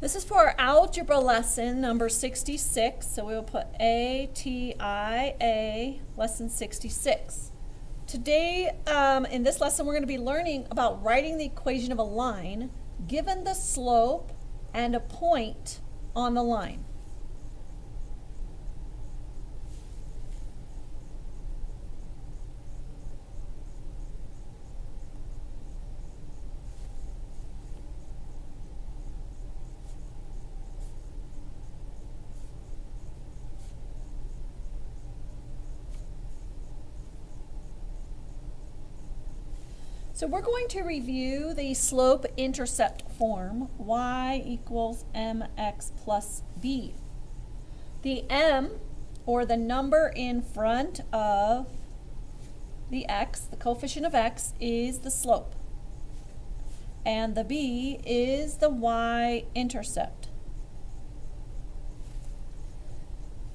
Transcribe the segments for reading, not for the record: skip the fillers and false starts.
This is for our algebra lesson number 66, so we will put ATIA lesson 66. Today, in this lesson, we're going to be learning about writing the equation of a line given the slope and a point on the line. So we're going to review the slope-intercept form, y equals mx plus b. The m, or the number in front of the x, the coefficient of x, is the slope. And the b is the y-intercept.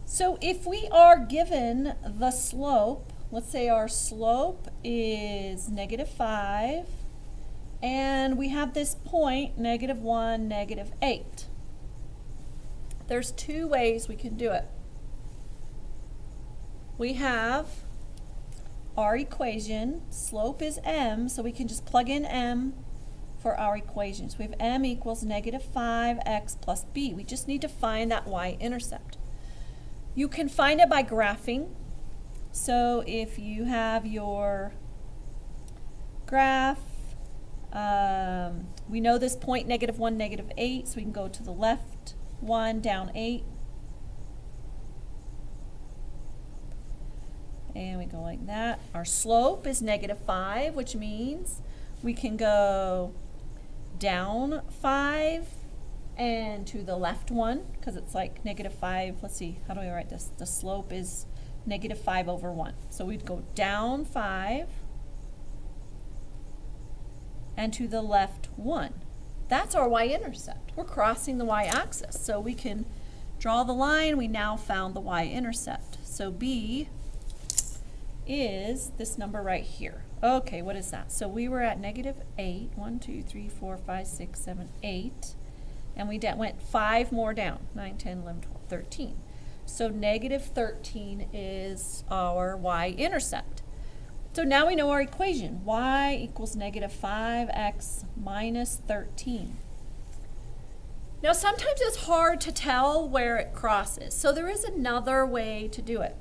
So if we are given the slope, let's say our slope is -5, and we have this point, -1, -8. There's two ways we can do it. We have our equation, slope is m, so we can just plug in m for our equation. So we have m equals -5x plus b. We just need to find that y-intercept. You can find it by graphing. So if you have your graph, we know this point -1, -8, so we can go to the left 1, down 8. And we go like that. Our slope is -5, which means we can go down 5 and to the left 1, because it's like -5. Let's see, how do we write this? The slope is -5 over 1. So we'd go down 5 and to the left 1. That's our y-intercept. We're crossing the y-axis. So we can draw the line. We now found the y-intercept. So b is this number right here. Okay, what is that? So we were at -8, 1, 2, 3, 4, 5, 6, 7, 8. And we went 5 more down, 9, 10, 11, 12, 13. So -13 is our y-intercept. So now we know our equation. Y equals -5x minus 13. Now sometimes it's hard to tell where it crosses. So there is another way to do it.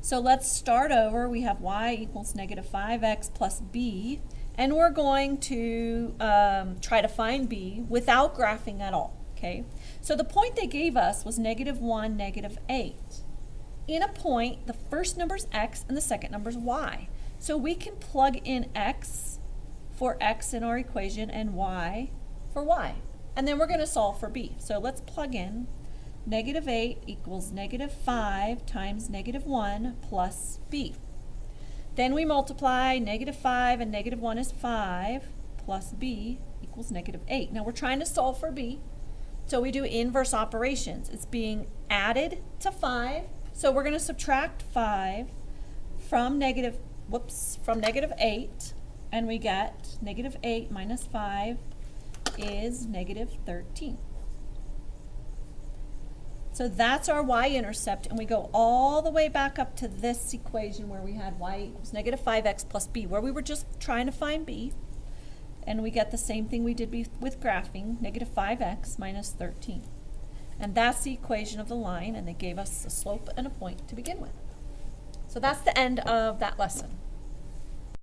So let's start over. We have y equals -5x plus b. And we're going to try to find b without graphing at all. Okay, so the point they gave us was -1, -8. In a point, the first number is x and the second number is y. So we can plug in x for x in our equation and y for y. And then we're going to solve for b. So let's plug in -8 equals -5 times -1 plus b. Then we multiply -5 and -1 is 5 plus b equals -8. Now we're trying to solve for b. So we do inverse operations. It's being added to 5. So we're going to subtract 5 from -8, and we get -8 minus 5 is -13. So that's our y-intercept, and we go all the way back up to this equation where we had y equals -5x plus b, where we were just trying to find b. And we get the same thing we did with graphing, -5x minus 13. And that's the equation of the line, and they gave us a slope and a point to begin with. So that's the end of that lesson.